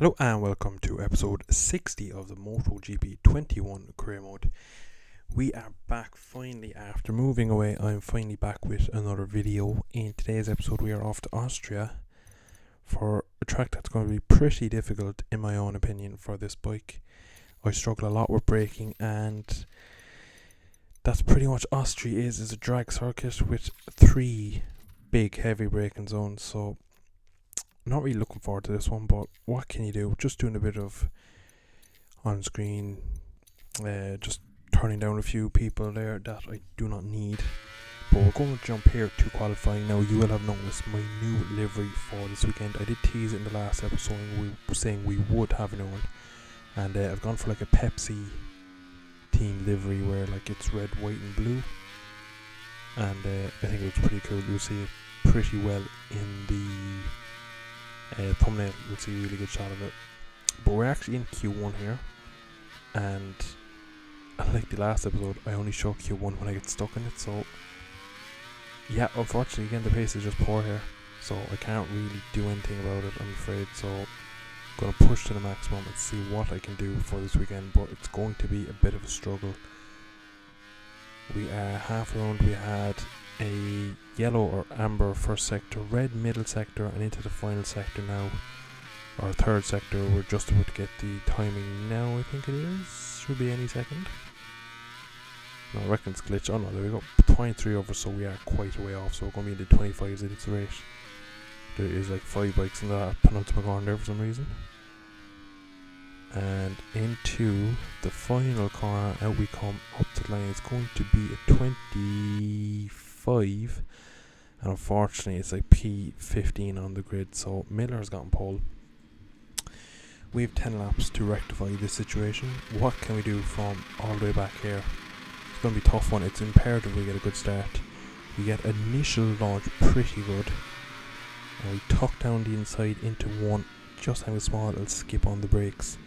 Hello and welcome to episode 60 of the MotoGP 21 career mode. We are back finally after moving away. I'm finally back with another video. In today's episode we are off to Austria for a track that's going to be pretty difficult in my own opinion for this bike. I struggle a lot with braking, and that's pretty much Austria is a drag circuit with 3 big heavy braking zones, so not really looking forward to this one, but what can you do? Just doing a bit of on screen, just turning down a few people there that I do not need. But we're going to jump here to qualifying now. You will have noticed my new livery for this weekend. I did tease it in the last episode, we were saying we would have a new one, and I've gone for like a Pepsi team livery where like it's red, white and blue, and I think it looks pretty cool. You'll see it pretty well in the thumbnail. You'll see a really good shot of it. But we're actually in Q1 here, and like the last episode, I only show Q1 when I get stuck in it. So yeah, unfortunately again the pace is just poor here, so I can't really do anything about it, I'm afraid. So I'm going to push to the maximum and see what I can do for this weekend, but it's going to be a bit of a struggle. We are half around. We had a yellow or amber first sector, red middle sector, and into the final sector now, or third sector. We're just about to get the timing now, I think it is, should be any second. No, I reckon it's glitch. Oh no, there we go, 23 over, so we are quite a way off, so we're going to be in the 25s at its rate. There is like 5 bikes in that penultimate corner there for some reason. And into the final corner, out we come up to the line. It's going to be a 25, and unfortunately it's like P15 on the grid, so Miller's gotten pole. We have 10 laps to rectify this situation. What can we do from all the way back here? It's going to be a tough one. It's imperative we get a good start. We get initial launch pretty good, and we tuck down the inside into one, just having a small little skip on the brakes,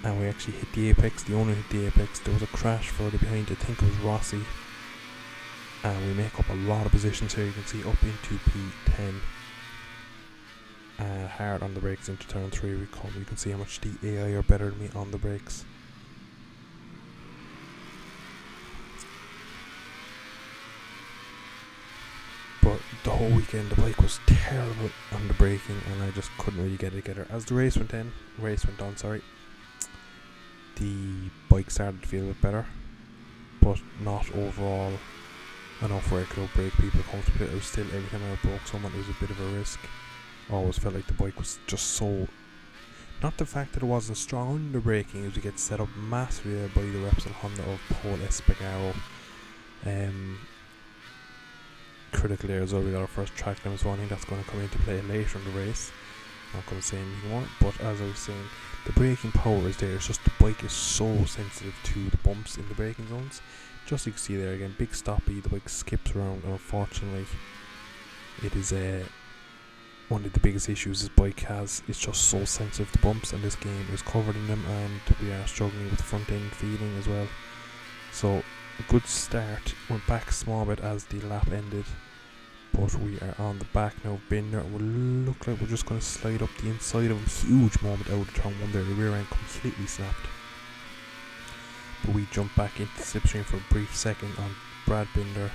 and we actually hit the apex. The owner hit the apex. There was a crash further behind, I think it was Rossi, and we make up a lot of positions here. You can see up into P10, hard on the brakes into turn 3 we come. You can see how much the AI are better than me on the brakes. But the whole weekend the bike was terrible on the braking, and I just couldn't really get it together. As the race went on, the bike started to feel a bit better, but not overall enough where I could outbrake people comfortably. It was still, every time I outbroke someone, it was a bit of a risk. I always felt like the bike was just so, not the fact that it wasn't strong under braking, is we get set up massively by the Repsol Honda of Paul Espargaro. Critical there as well. We got our first track limits warning. That's going to come into play later in the race. Not going to say anything more, but as I was saying, the braking power is there. It's just the bike is so sensitive to the bumps in the braking zones. Just you can see there again, big stoppy, the bike skips around, and unfortunately it is one of the biggest issues this bike has. It's just so sensitive to bumps, and this game is covered in them, and we are struggling with front end feeling as well. So a good start. Went back a small bit as the lap ended, but we are on the back now of Binder, and we look like we're just going to slide up the inside of a huge moment out of turn 1 there. The rear end completely snapped, but we jump back into the slipstream for a brief second on Brad Binder.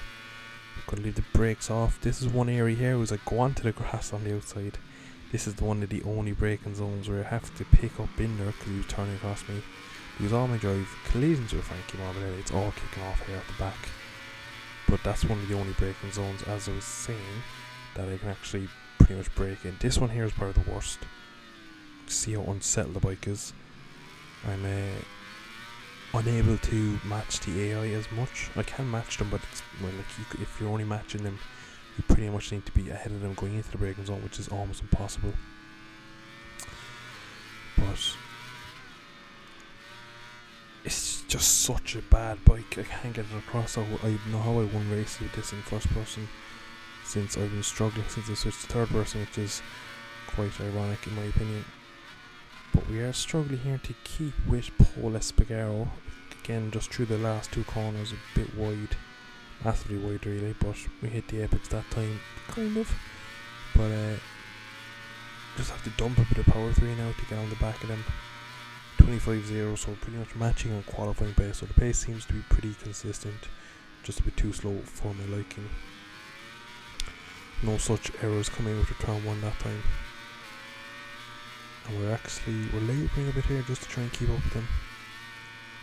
Going to leave the brakes off. This is one area here. It was like go onto the grass on the outside. This is one of the only braking zones where I have to pick up Binder because he was turning across me. He was all my drive. Collisions with Frankie Morbidelli, it's all kicking off here at the back. But that's one of the only braking zones, as I was saying, that I can actually pretty much brake in. This one here is probably the worst. See how unsettled the bike is. I'm unable to match the AI as much. I can match them, but it's, well, like if you're only matching them, you pretty much need to be ahead of them going into the braking zone, which is almost impossible. But it's just such a bad bike. I can't get it across. I know how I won races with this in first person, since I've been struggling since I switched to third person, which is quite ironic in my opinion. But we are struggling here to keep with Paul Espargaro. Again, just through the last 2 corners, a bit wide, massively wide really, but we hit the apex that time, kind of. But just have to dump a bit of power 3 now to get on the back of them. 25-0, so pretty much matching on qualifying pace. So the pace seems to be pretty consistent, just a bit too slow for my liking. No such errors coming out of turn 1 that time. And we're labouring a bit here just to try and keep up with them.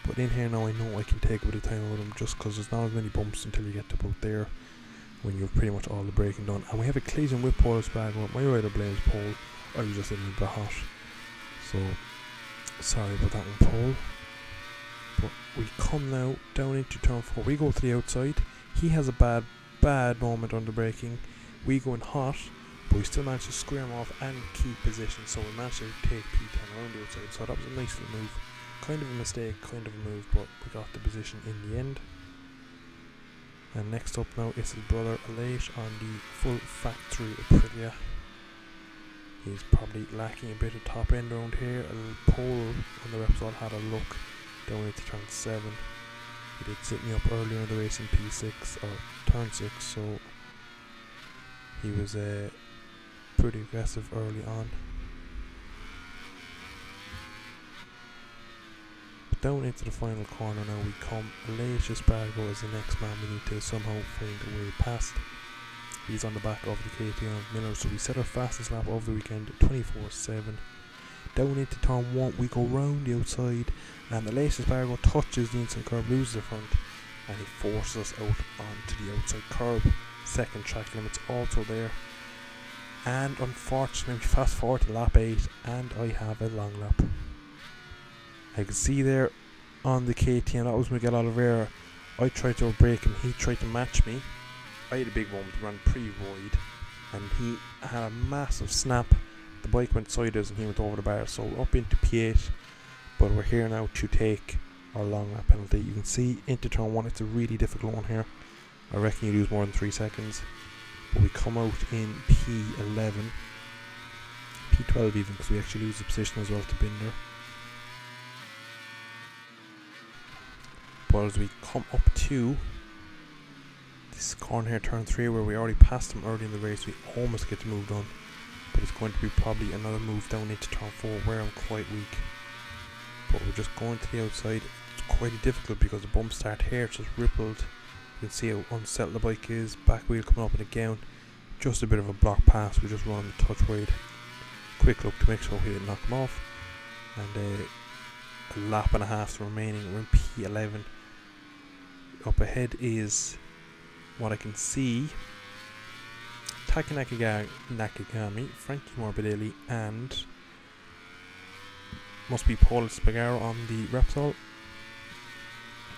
But in here now I know I can take a bit of time out of them, just because there's not as many bumps until you get to about there, when you've pretty much all the braking done. And we have a collision with Paul Espargaro. My rider blames Paul. I was just a little bit hot, so sorry about that one, Paul. But we come now down into turn 4. We go to the outside. He has a bad moment on the braking. We go in hot, but we still managed to square him off and keep position. So we managed to take P10 around the outside. So that was a nice little move. Kind of a mistake, kind of a move, but we got the position in the end. And next up now is his brother Aleix on the full factory Aprilia. He's probably lacking a bit of top end around here. A pole on the Repsol had a look down into turn 7. He did sit me up earlier in the race in P6 or turn 6, so he was pretty aggressive early on. But down into the final corner now we come. Aleix Espargaro is the next man we need to somehow find a way past. He's on the back of the KTM Miller, so we set our fastest lap of the weekend, 24.7. Down into turn 1, we go round the outside, and Aleix Espargaro touches the inside curb, loses the front, and he forces us out onto the outside curb. Second track limit's also there. And unfortunately, fast forward to lap 8, and I have a long lap. I can see there on the KTM, that was Miguel Oliveira. I tried to break him, he tried to match me. I had a big moment, ran pretty wide, and he had a massive snap. The bike went sideways and he went over the bar, so up into P8, but we're here now to take our long lap penalty. You can see into turn 1, it's a really difficult one here. I reckon you lose more than 3 seconds, but we come out in P11, P12 even, because we actually lose the position as well to Binder. But as we come up to this corner here, turn 3, where we already passed him early in the race, we almost get the move done, but it's going to be probably another move down into turn 4 where I'm quite weak. But we're just going to the outside. It's quite difficult because the bump start here just rippled. You can see how unsettled the bike is, back wheel coming up in a gown, just a bit of a block pass. We just run the touch wide, quick look to make sure we didn't knock him off, and a lap and a half remaining. We're in P11. Up ahead is what I can see: Taki Nakagami, Frankie Morbidelli, and must be Paul Espargaro on the Repsol.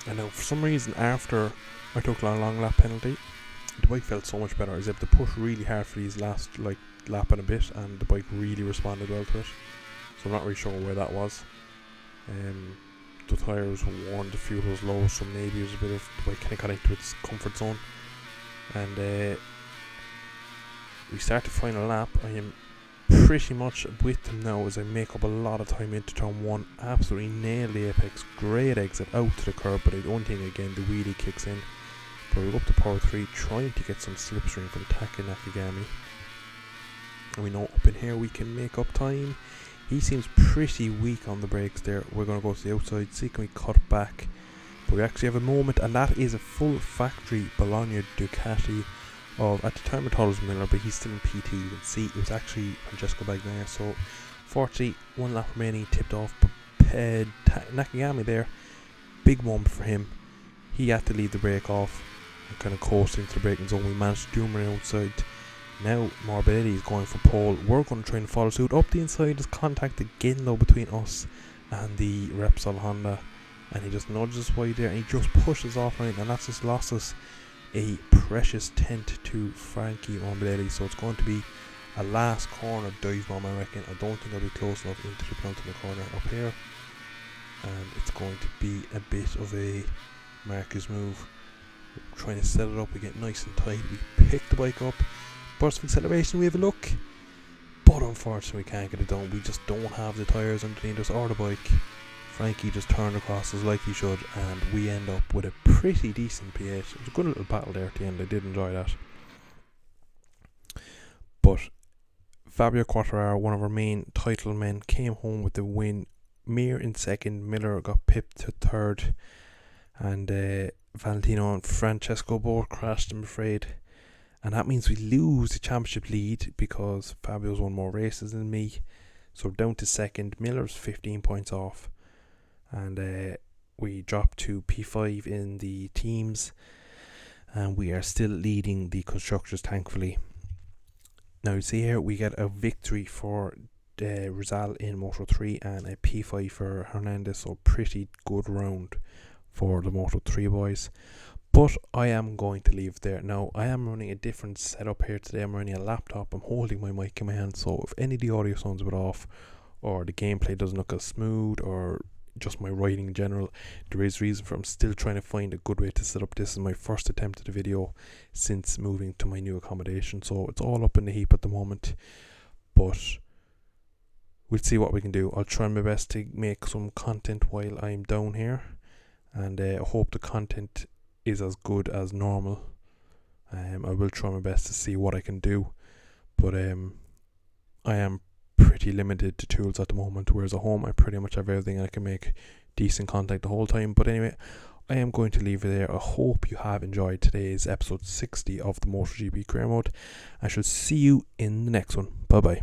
And now for some reason, after I took a long lap penalty, the bike felt so much better. I was able to push really hard for these last lap and a bit, and the bike really responded well to it. So I'm not really sure where that was. The tyres were worn, the fuel was low, so maybe it was a bit of the bike kind of got into its comfort zone. And we start the final lap. I am pretty much with them now as I make up a lot of time into turn 1. Absolutely nailed the apex, great exit out to the curb, but the only thing again, the wheelie kicks in. But we're up to power 3, trying to get some slipstream from Taki Nakagami. And we know up in here we can make up time. He seems pretty weak on the brakes there. We're going to go to the outside, see can we cut back. But we actually have a moment, and that is a full factory Bologna Ducati of, at the time I thought it was Miller, but he's still in PT. You can see it was actually Francesco Bagnaia. So 41 lap remaining, tipped off. But Nakagami there, big moment for him. He had to leave the brake off and kind of coast into the braking zone. We managed to do him around outside. Now Morbidelli is going for pole. We're going to try and follow suit. Up the inside, there's contact again though between us and the Repsol Honda, and he just nudges us wide there, and he just pushes off line, and that's just lost us a precious tenth to Frankie Morbidelli. So it's going to be a last corner dive bomb, I reckon. I don't think I'll be close enough into the penultimate corner up here, and it's going to be a bit of a Marcus move. We're trying to set it up, we get nice and tight, we pick the bike up, burst of acceleration, we have a look, but unfortunately we can't get it done. We just don't have the tyres underneath us or the bike. Frankie just turned across us like he should, and we end up with a pretty decent P8. It was a good little battle there at the end, I did enjoy that. But Fabio Quartararo, one of our main title men, came home with the win. Mir in second, Miller got pipped to third, and Valentino and Francesco both crashed, I'm afraid. And that means we lose the championship lead because Fabio's won more races than me. So down to second. Miller's 15 points off. And we dropped to P5 in the teams. And we are still leading the constructors, thankfully. Now, you see here, we get a victory for Rizal in Moto 3 and a P5 for Hernandez. So pretty good round for the Moto 3 boys. But I am going to leave there. Now, I am running a different setup here today. I'm running a laptop. I'm holding my mic in my hand. So if any of the audio sounds a bit off, or the gameplay doesn't look as smooth, or just my writing in general, there is reason for it. I'm still trying to find a good way to set up. This is my first attempt at a video since moving to my new accommodation. So it's all up in the heap at the moment. But we'll see what we can do. I'll try my best to make some content while I'm down here. And I hope the content is as good as normal. I will try my best to see what I can do, but I am pretty limited to tools at the moment, whereas at home I pretty much have everything. I can make decent content the whole time. But anyway, I am going to leave it there. I hope you have enjoyed today's episode 60 of the MotoGP Career Mode. I shall see you in the next one. Bye bye.